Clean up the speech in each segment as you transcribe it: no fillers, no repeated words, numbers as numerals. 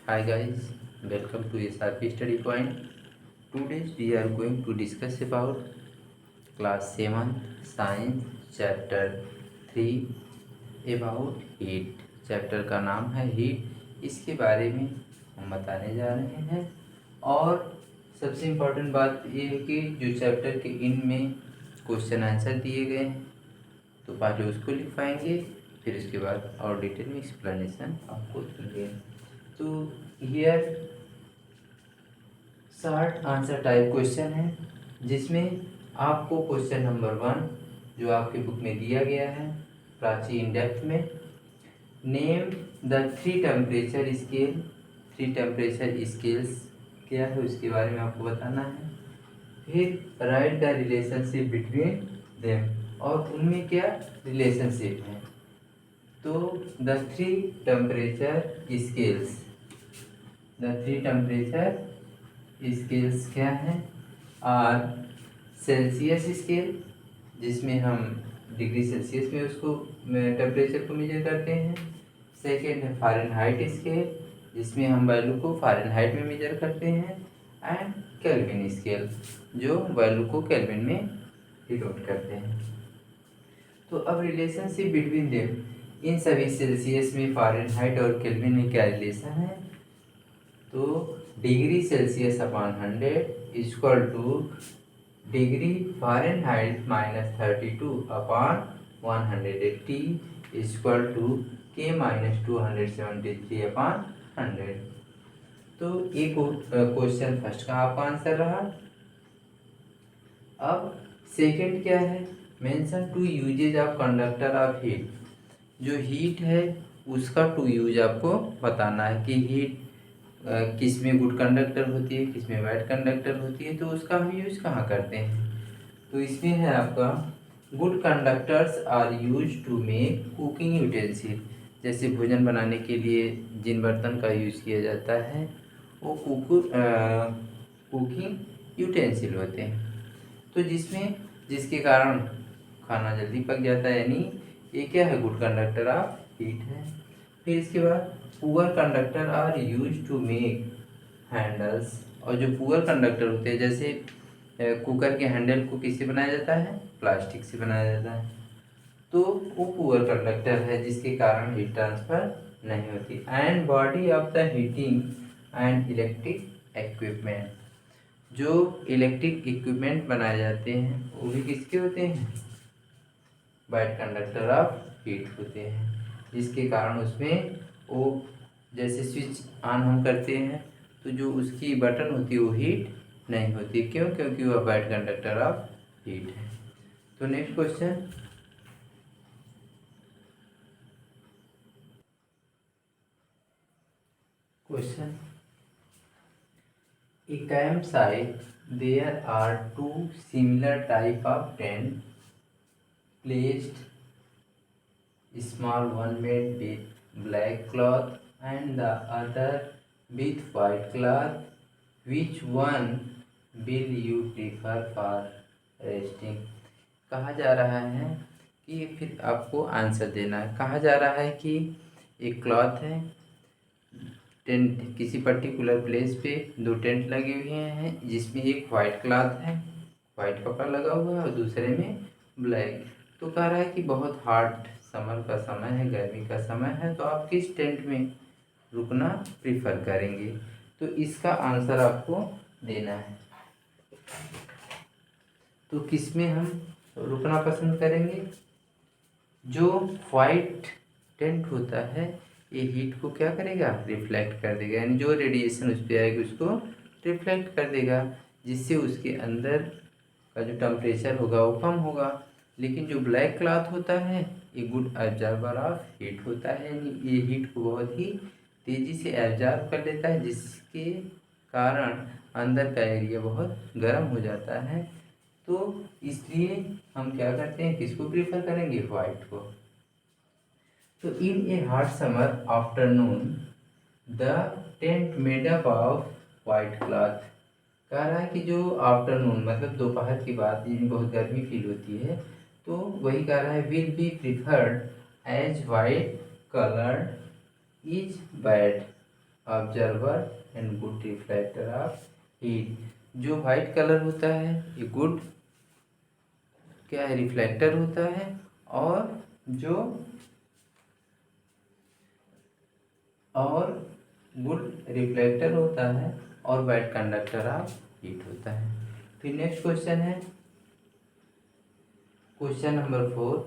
Hi guys, welcome to SRP Study Point. Today we are going to discuss about class 7 science chapter 3 about heat. Chapter का नाम है heat. इसके बारे में हम बताने जा रहे हैं और सबसे इम्पोर्टेंट बात ये है कि जो चैप्टर के इन में क्वेश्चन आंसर दिए गए हैं तो पहले उसको लिख पाएंगे, फिर उसके बाद और डिटेल में एक्सप्लेनेशन आपको देंगे। तो here short answer type question है जिसमें आपको क्वेश्चन नंबर 1 जो आपकी बुक में दिया गया है प्राची इन डेप्थ में, name the 3 temperature scale. 3 temperature scales क्या है उसके बारे में आपको बताना है। फिर right the relationship between them, और उनमें क्या रिलेशनशिप है। तो the 3 temperature scales, the 3 temperature scales क्या हैं आर सेल्सियस स्केल जिसमें हम डिग्री सेल्सियस में उसको टेम्परेचर को मेजर करते हैं। सेकेंड है फ़ारेनहाइट स्केल जिसमें हम वैल्यू को फ़ारेनहाइट में मेजर करते हैं। एंड केल्विन स्केल जो वैल्यू को केल्विन में डिनोट करते हैं। तो अब रिलेशनशिप बिटवीन देम, इन सभी सेल्सियस में फ़ारेनहाइट और केल्विन में क्या रिलेशन है। तो degree Celsius upon 100 equal to degree Fahrenheit -32 upon 180 equal to के -273 अपॉन 100। तो ये क्वेश्चन फर्स्ट का आपका आंसर रहा। अब सेकंड क्या है, mention 2 uses of conductor of heat. जो हीट है उसका 2 यूज आपको बताना है कि हीट किस में गुड कंडक्टर होती है, किस में बैड कंडक्टर होती है, तो उसका हम यूज कहाँ करते हैं। तो इसमें है आपका good conductors are use to make cooking utensil. जैसे भोजन बनाने के लिए जिन बर्तन का यूज किया जाता है वो कुकिंग यूटेंसिल होते हैं। तो जिसके कारण खाना जल्दी पक जाता है, यानी ये क्या है गुड कंडक्टर ऑफ हीट है। फिर इसके बाद poor conductor are use to make handles, और जो पुअर कंडक्टर होते हैं जैसे कुकर के हैंडल को किससे बनाया जाता है, प्लास्टिक से बनाया जाता है, तो वो पुअर कंडक्टर है जिसके कारण हीट ट्रांसफर नहीं होती। And body of the heating and electric equipment, जो इलेक्ट्रिक इक्विपमेंट बनाए जाते हैं वो भी किसके होते हैं, वाइट कंडक्टर ऑफ हीट होते हैं, जिसके कारण उसमें वो जैसे स्विच ऑन हम करते हैं तो जो उसकी बटन होती है वो हीट नहीं होती, क्यों, क्योंकि वह वाइट कंडक्टर ऑफ हीट है। तो next question, a campsite there are 2 similar type of tent placed, small one made with black cloth and the other with white cloth. Which one will you prefer for resting? कहा जा रहा है कि फिर आपको answer देना है। कहा जा रहा है कि एक क्लॉथ है, टेंट किसी पर्टिकुलर प्लेस पे 2 टेंट लगे हुए हैं जिसमें एक वाइट क्लॉथ है, वाइट कपड़ा लगा हुआ है और दूसरे में ब्लैक। तो कह रहा है कि बहुत हॉट समर का समय है, गर्मी का समय है, तो आप किस टेंट में रुकना प्रीफर करेंगे। तो इसका आंसर आपको देना है। तो किस में हम रुकना पसंद करेंगे, जो वाइट टेंट होता है ये हीट को क्या करेगा, रिफ्लेक्ट कर देगा, यानी जो रेडिएशन उस पर आएगी उसको रिफ्लेक्ट कर देगा, जिससे उसके अंदर का जो टेम्परेचर होगा वो कम होगा। लेकिन जो ब्लैक क्लॉथ होता है ये गुड एब्जॉर्बर ऑफ हीट होता है, यानी ये हीट को बहुत ही तेज़ी से एब्जॉर्ब कर लेता है, जिसके कारण अंदर का एरिया बहुत गर्म हो जाता है। तो इसलिए हम क्या करते हैं, किसको प्रीफर करेंगे, वाइट को। तो in a hot summer afternoon the tent made up of white cloth. कह रहा है कि जो आफ्टरनून मतलब दोपहर की बात, यानी बहुत गर्मी फील होती है, तो वही कह रहा है will be preferred as white coloured is bad. Observer and good reflector of heat. जो वाइट कलर होता है ये गुड क्या है, रिफ्लेक्टर होता है, और जो गुड रिफ्लेक्टर होता है और बैड कंडक्टर ऑफ हीट होता है। फिर नेक्स्ट क्वेश्चन है question number 4,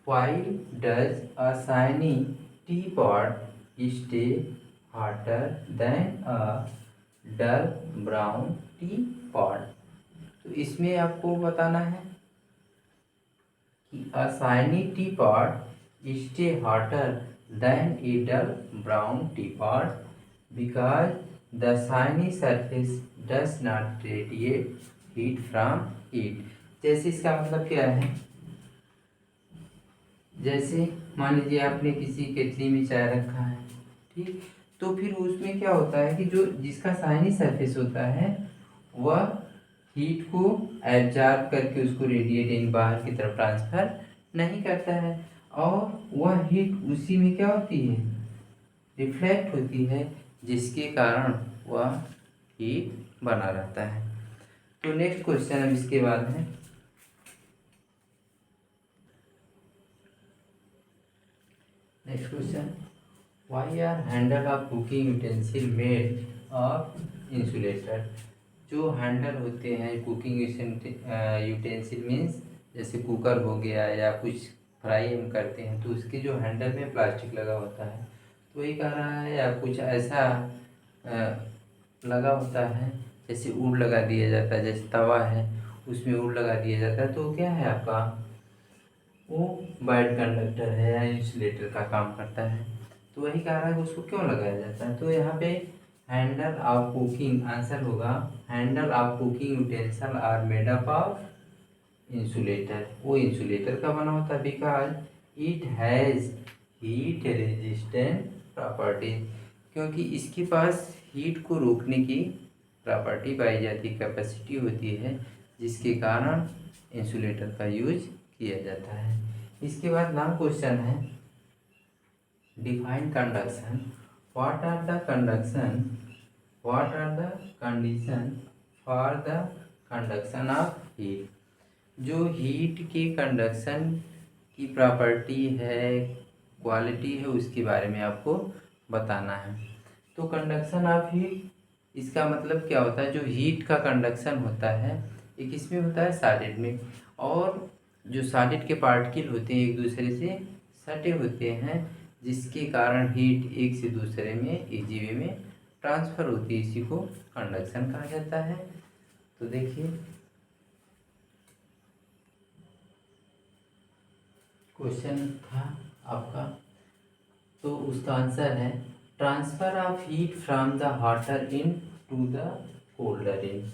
why does a shiny T pot stay hotter than a dull brown T pot. तो इसमें आपको बताना है कि a shiny teapot stay hotter than a dull brown teapot because the shiny surface does not radiate heat from it। जैसे इसका मतलब क्या है, जैसे मान लीजिए आपने किसी केतली में चाय रखा है, ठीक, तो फिर उसमें क्या होता है कि जो जिसका शाइनी सरफेस होता है वह हीट को एब्जॉर्ब करके उसको रेडिएट बाहर की तरफ ट्रांसफर नहीं करता है, और वह हीट उसी में क्या होती है, रिफ्लेक्ट होती है, जिसके कारण वह हीट बना रहता है। तो नेक्स्ट क्वेश्चन अब इसके बाद है next question, why are handle of cooking utensil made of insulator. जो हैंडल होते हैं कुकिंग यूटेंसिल मीन्स जैसे कुकर हो गया या कुछ फ्राई हम करते हैं तो उसके जो हैंडल में प्लास्टिक लगा होता है, तो वही कह रहा है, या कुछ ऐसा लगा होता है जैसे ऊड लगा दिया जाता है, जैसे तवा है उसमें ऊड लगा दिया जाता है, तो क्या है आपका, वो वाइट कंडक्टर है या इंसुलेटर का काम करता है। तो वही कह रहा है कि उसको क्यों लगाया जाता है। तो यहाँ पे हैंडल ऑफ कुकिंग, आंसर होगा handle of cooking utensil are made up of insulator. वो इंसुलेटर का बना होता है because it has heat resistant properties, क्योंकि इसके पास हीट को रोकने की प्रॉपर्टी पाई जाती, कैपेसिटी होती है, जिसके कारण इंसुलेटर का यूज किया जाता है। इसके बाद नाम क्वेश्चन है define conduction, what are the condition for the conduction of heat. जो हीट के कंडक्शन की प्रॉपर्टी है, क्वालिटी है, उसके बारे में आपको बताना है। तो कंडक्शन ऑफ हीट, इसका मतलब क्या होता है, जो हीट का कंडक्शन होता है एक इसमें होता है सॉलिड में, और जो सॉलिड के पार्टिकल होते हैं एक दूसरे से सटे होते हैं, जिसके कारण हीट एक से दूसरे में इजी वे में ट्रांसफ़र होती है, इसी को कंडक्शन कहा जाता है। तो देखिए क्वेश्चन था आपका, तो उसका आंसर है transfer of heat from the hotter end to the colder end.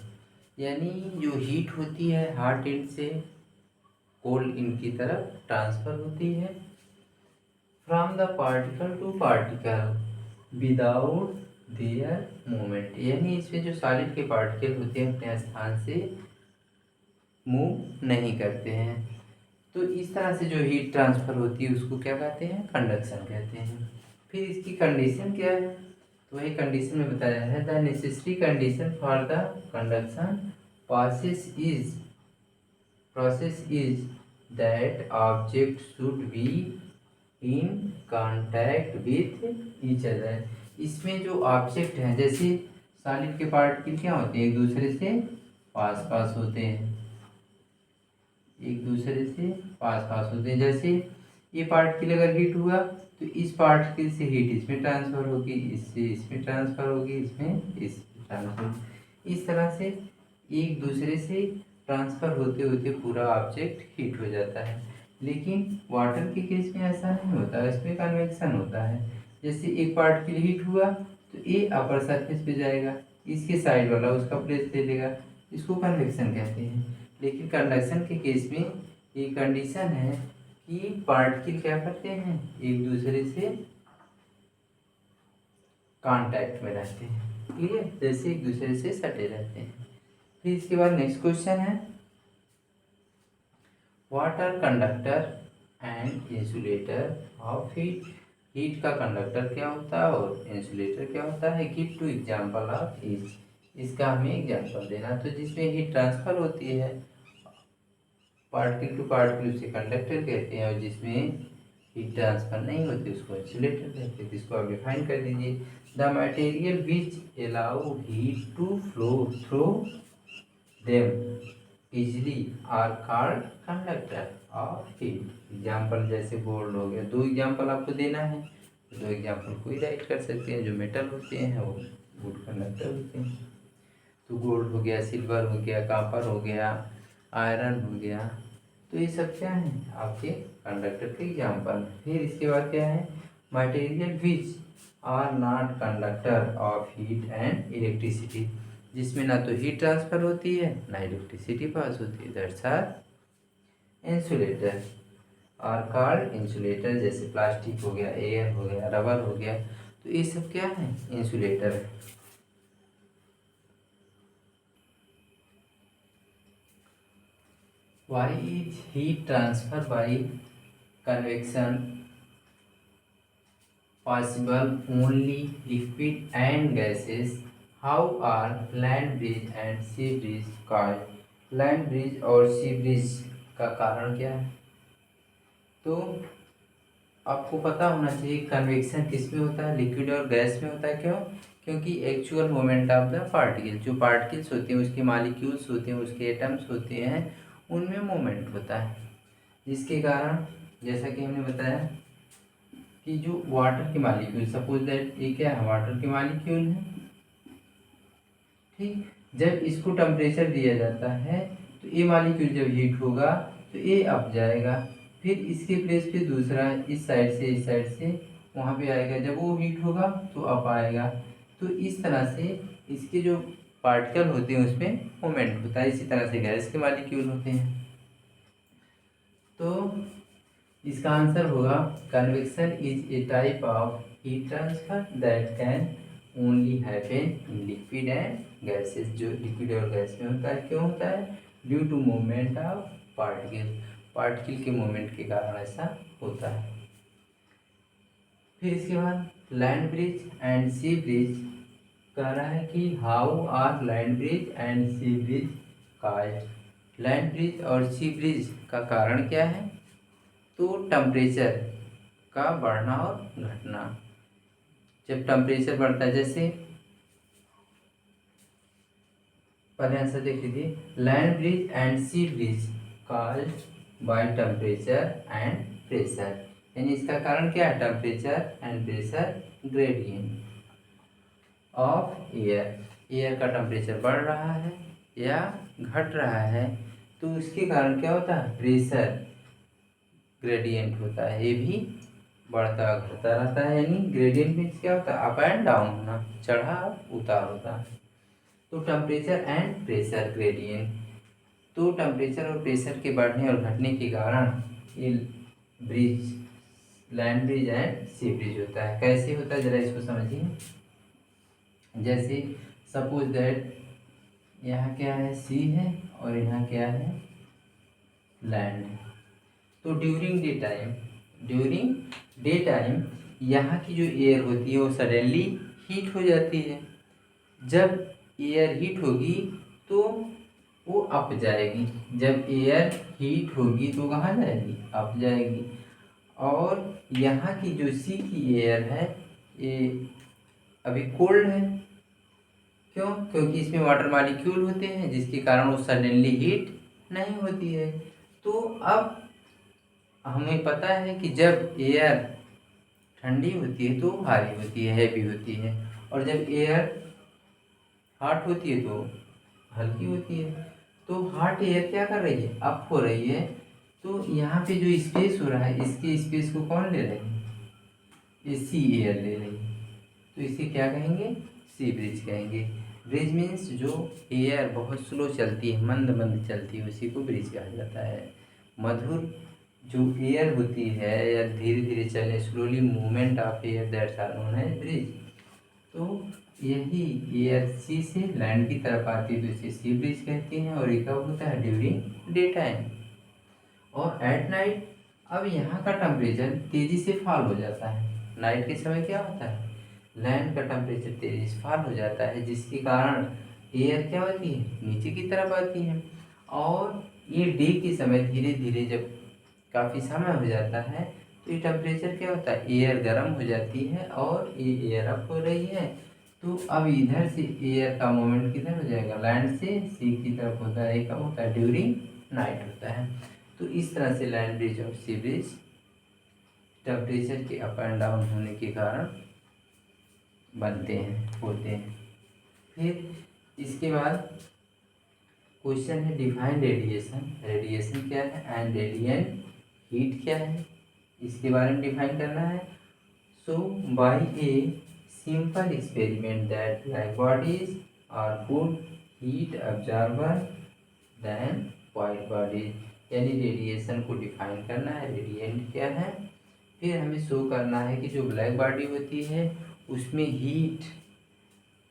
यानी जो हीट होती है हॉट एंड से कोल्ड इन की तरफ ट्रांसफ़र होती है, from the particle to particle without their movement. यानी इसमें जो सॉलिड के पार्टिकल होते हैं अपने स्थान से मूव नहीं करते हैं। तो इस तरह से जो हीट ट्रांसफ़र होती है उसको क्या कहते हैं, कंडक्शन कहते हैं। फिर इसकी कंडीशन क्या है, तो वही कंडीशन में बताया है the necessary condition for the conduction process is that object should be in contact with each other. इसमें जो ऑब्जेक्ट हैं, जैसे सॉलिड के पार्टिकल क्या होते हैं, एक दूसरे से पास पास होते हैं, एक दूसरे से पास पास होते हैं। जैसे ये पार्टिकल अगर हीट हुआ तो इस पार्टिकल से हीट इसमें ट्रांसफ़र होगी, इससे इसमें ट्रांसफ़र होगी, इसमें इसमें ट्रांसफ़र, इस तरह से एक दूसरे से ट्रांसफ़र होते होते पूरा ऑब्जेक्ट हीट हो जाता है। लेकिन वाटर के केस में ऐसा नहीं होता, इसमें कन्वेक्शन होता है। जैसे एक पार्टिकल हीट हुआ तो ये अपर सरफेस पे जाएगा, इसके साइड वाला उसका प्लेस ले लेगा, इसको कन्वेक्शन कहते हैं। लेकिन कंडक्शन के केस में ये कंडीशन है कि पार्टिकल क्या करते हैं, एक दूसरे से कांटेक्ट में रहते हैं, ठीक है, जैसे एक दूसरे से सटे रहते हैं। फिर इसके बाद नेक्स्ट क्वेश्चन है what are conductor and insulator of heat. Heat का कंडक्टर क्या होता है और इंसुलेटर क्या होता है। Give two example of each, इसका हमें एग्जाम्पल देना। तो जिसमें हीट ट्रांसफर होती है पार्टिकल टू पार्टिकल उसे कंडक्टर कहते हैं, और जिसमें हीट ट्रांसफर नहीं होती उसको इंसुलेटर कहते हैं। इसको आप डिफाइन कर दीजिए। The material which allow heat to flow through them easily are called conductor of heat. Example जैसे गोल्ड हो गया, 2 एग्जाम्पल आपको देना है, 2 एग्जाम्पल कोई राइट कर सकते हैं। जो मेटल होते हैं वो गुड कंडक्टर होते हैं। तो गोल्ड हो गया, सिल्वर हो गया, कॉपर हो गया, आयरन हो गया, तो ये सब क्या है आपके कंडक्टर के एग्जाम्पल। फिर इसके बाद क्या है, material which are not conductor of heat and electricity, जिसमें ना तो हीट ट्रांसफर होती है ना इलेक्ट्रिसिटी पास होती है, that's are insulator are called insulator. जैसे प्लास्टिक हो गया, एयर हो गया, रबर हो गया, तो ये सब क्या है इंसुलेटर है। Why is heat transfer by convection possible only liquid and gases? How are land bridge and sea bridge caused? Land breeze और सी ब्रिज का कारण क्या है? तो आपको पता होना चाहिए कन्वेक्शन किस में होता है, लिक्विड और गैस में होता है। क्यों? क्योंकि actual moment of the particle, जो पार्टिकल्स होते हैं उसके मालिक्यूल्स होते हैं, उसके एटम्स होते हैं, उनमें मोमेंट होता है, जिसके कारण जैसा कि हमने बताया कि जो वाटर के मालिक्यूल, सपोज दैट ये क्या है वाटर के मालिक्यूल है, ठीक। जब इसको टेम्परेचर दिया जाता है तो ये मालिक्यूल जब हीट होगा तो ये अप जाएगा, फिर इसके प्लेस पे दूसरा इस साइड से वहाँ पे आएगा, जब वो हीट होगा तो अप आएगा। तो इस तरह से इसके जो पार्टिकल होते हैं उसमें मोमेंट होता है। इसी तरह से गैस के मालिक्यूल होते हैं। तो इसका आंसर होगा convection is a type of heat transfer that can only happen in liquid and gases. जो लिक्विड और गैस में होता है, क्यों होता है? Due to movement of particle, particle के मूवमेंट के कारण ऐसा होता है। फिर इसके बाद land breeze and sea breeze कह रहा है कि how are land breeze and sea breeze caused. Land breeze और सी ब्रिज का कारण क्या है? तो टेम्परेचर का बढ़ना और घटना। जब टेम्परेचर बढ़ता है, जैसे पहले आंसर देख लीजिए, land breeze and sea breeze caused by temperature and pressure, यानी इसका कारण क्या है? Temperature and pressure gradient of air. Air का टेम्परेचर बढ़ रहा है या घट रहा है तो उसके कारण क्या होता है? प्रेशर ग्रेडियंट होता है, ये भी बढ़ता घटता रहता है। यानी ग्रेडियंट मीन्स क्या होता है? अप एंड डाउन होना, चढ़ाव उतार होता है। तो टेम्परेचर एंड प्रेशर ग्रेडियंट, तो टेम्परेचर और प्रेशर के बढ़ने और घटने के कारण ये breeze, land breeze and sea breeze होता है। कैसे होता है जरा इसको समझिए। जैसे सपोज दैट यहाँ क्या है? सी है और यहाँ क्या है? लैंड। तो ड्यूरिंग डे टाइम यहाँ की जो एयर होती है वो सडनली हीट हो जाती है। जब एयर हीट होगी तो वो अप जाएगी, जब एयर हीट होगी तो कहाँ जाएगी? अप जाएगी। और यहाँ की जो सी की एयर है ये अभी कोल्ड है। क्यों? क्योंकि इसमें वाटर मॉलिक्यूल होते हैं, जिसके कारण वो सडनली हीट नहीं होती है। तो अब हमें पता है कि जब एयर ठंडी होती है तो भारी होती है, हैवी होती है, और जब एयर हॉट होती है तो हल्की होती है। तो हॉट एयर क्या कर रही है? अप हो रही है। तो यहाँ पे जो स्पेस हो रहा है, इसके स्पेस को कौन ले रही है? एसी एयर ले रही है। तो इसे क्या कहेंगे? सी ब्रिज कहेंगे। ब्रिज मीन्स जो एयर बहुत स्लो चलती है, मंद मंद चलती है, उसी को ब्रिज कहा जाता है। मधुर जो एयर होती है या धीरे धीरे चले, slowly movement of air, that's are known as breeze. तो यही एयर सी से लैंड की तरफ आती है तो इसे सी ब्रिज कहते हैं, और ये कब होता है? During day time. और एट नाइट अब यहाँ का टेम्परेचर तेज़ी से फॉल हो जाता है, नाइट के समय क्या होता है, लैंड का टेम्परेचर तेजी से फॉल हो जाता है, जिसके कारण एयर क्या होती है, नीचे की तरफ आती है। और ये डे के समय धीरे धीरे जब काफ़ी समय हो जाता है तो ये टेम्परेचर क्या होता है, एयर गर्म हो जाती है और ये एयर अप हो रही है। तो अब इधर से एयर का मूवमेंट किधर हो जाएगा, लैंड से सी की तरफ होता है। कब होता है, ड्यूरिंग नाइट होता है। तो इस तरह से लैंड ब्रिज और सी ब्रिज टेम्परेचर के अप एंड डाउन होने के कारण बनते हैं, होते हैं। फिर इसके बाद क्वेश्चन है डिफाइन रेडिएशन। रेडिएशन क्या है एंड रेडिएंट हीट क्या है, इसके बारे में डिफाइन करना है। So by a simple experiment that black bodies are good heat absorber than white bodies, यानी रेडिएशन को डिफाइन करना है, रेडिएंट क्या है। फिर हमें शो करना है कि जो ब्लैक बॉडी होती है उसमें हीट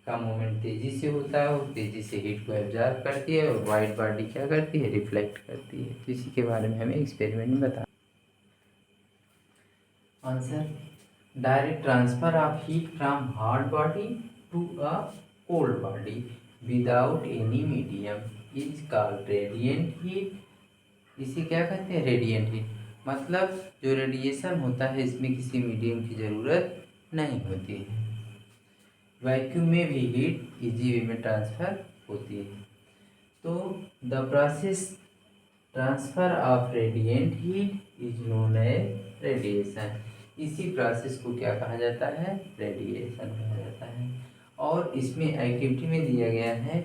का मूवमेंट तेज़ी से होता है और तेज़ी से हीट को एब्जॉर्ब करती है, और वाइट बॉडी क्या करती है, रिफ्लेक्ट करती है। तो इसी के बारे में हमें एक्सपेरिमेंट में बता। Answer, direct transfer of heat from hot body to a cold body without any medium is called radiant heat. इसे क्या कहते हैं, रेडिएंट हीट। मतलब जो रेडिएशन होता है इसमें किसी मीडियम की ज़रूरत नहीं होती है। वैक्यूम में भी हीट इजी वे में ट्रांसफ़र होती है। तो the process transfer of radiant heat is known as radiation. इसी प्रोसेस को क्या कहा जाता है, रेडिएशन कहा जाता है। और इसमें एक्टिविटी में दिया गया है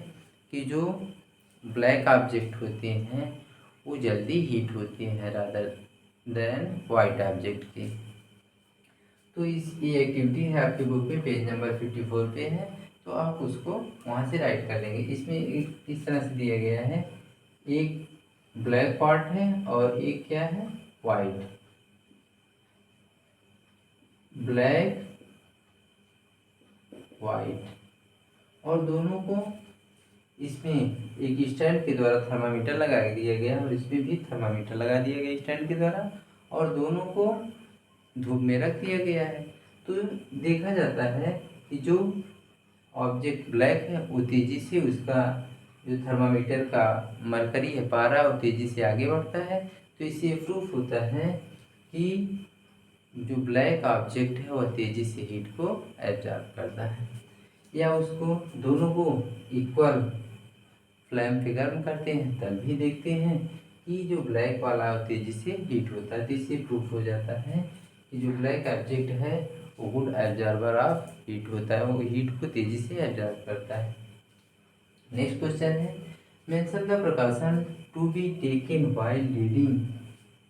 कि जो ब्लैक ऑब्जेक्ट होते हैं वो जल्दी हीट होते हैं रादर देन वाइट ऑब्जेक्ट के। तो ये एक्टिविटी है आपके बुक में, पेज नंबर 54 पे है, तो आप उसको वहाँ से राइट कर लेंगे। इसमें इस तरह से दिया गया है, एक ब्लैक पार्ट है और एक क्या है, वाइट। ब्लैक वाइट, और दोनों को इसमें एक स्टैंड के द्वारा थर्मामीटर लगा दिया गया और इसमें भी थर्मामीटर लगा दिया गया स्टैंड के द्वारा, और दोनों को धूप में रख दिया गया है। तो देखा जाता है कि जो ऑब्जेक्ट ब्लैक है वो तेज़ी से उसका जो थर्मामीटर का मरकरी है, पारा, वो तेज़ी से आगे बढ़ता है। तो इससे प्रूफ होता है कि जो ब्लैक ऑब्जेक्ट है वह तेज़ी से हीट को एब्जॉर्ब करता है। या उसको दोनों को इक्वल फ्लेम पे गर्म करते हैं तब भी देखते हैं कि जो ब्लैक वाला तेज़ी से हीट होता है। तो इससे प्रूफ हो जाता है कि जो ब्लैक ऑब्जेक्ट है वो गुड एब्जॉर्बर ऑफ हीट होता है, वो हीट को तेज़ी से एब्जॉर्ब करता है। नेक्स्ट क्वेश्चन है, mention the precaution to be taken while reading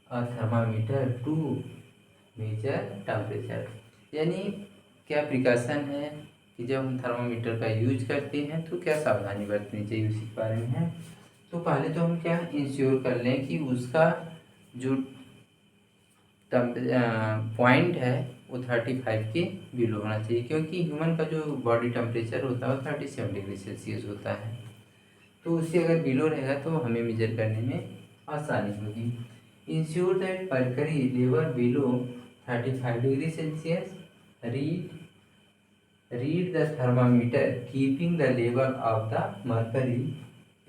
a thermometer to measure temperature. यानी क्या प्रिकॉशन है कि जब हम थर्मामीटर का यूज करते हैं तो क्या सावधानी बरतनी चाहिए, उसी के बारे में है। तो पहले तो हम क्या इंश्योर कर लें कि उसका जो पॉइंट है वो 35 के बिलो होना चाहिए, क्योंकि ह्यूमन का जो बॉडी टेम्परेचर होता है वो 37 डिग्री सेल्सियस होता है। तो उससे अगर बिलो रहेगा तो हमें मेजर करने में आसानी होगी। Ensure that mercury level below 35 degree Celsius, read the thermometer keeping the level of the mercury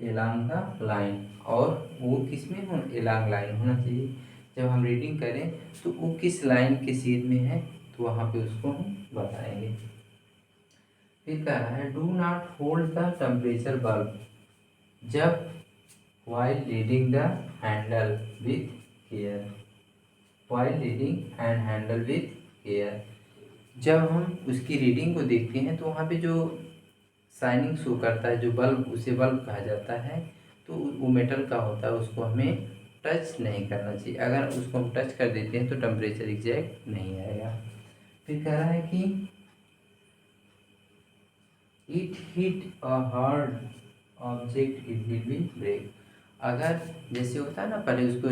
along the line. और वो किस में हो, एलॉन्ग लाइन होना चाहिए। जब हम रीडिंग करें तो वो किस लाइन के सीध में है तो वहाँ पे उसको हम बताएंगे। फिर कह रहा है, do not hold the temperature bulb जब while reading the handle with care. while reading and handle with care, जब हम उसकी रीडिंग को देखते हैं तो वहाँ पे जो शाइनिंग शो करता है, जो बल्ब, उसे बल्ब कहा जाता है, तो वो मेटल का होता है, उसको हमें टच नहीं करना चाहिए। अगर उसको हम टच कर देते हैं तो टेम्परेचर एग्जैक्ट नहीं आएगा। फिर कह रहा है कि it hit a hard object it will be break. अगर जैसे होता है ना, पहले उसको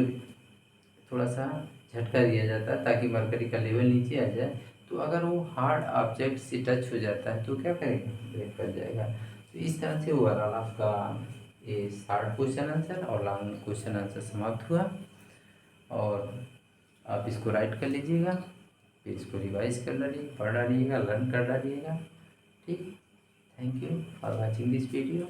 थोड़ा सा झटका दिया जाता है ताकि मरकरी का लेवल नीचे आ जाए, तो अगर वो हार्ड ऑब्जेक्ट से टच हो जाता है तो क्या करेगा, ब्रेक कर जाएगा। तो इस तरह से ओवरऑल आपका ये शार्ट क्वेश्चन आंसर और लॉन्ग क्वेश्चन आंसर समाप्त हुआ, और आप इसको राइट कर लीजिएगा। फिर इसको रिवाइज कर डालिए, पढ़ डालिएगा, लर्न कर डालिएगा। ठीक, thank you for watching this video.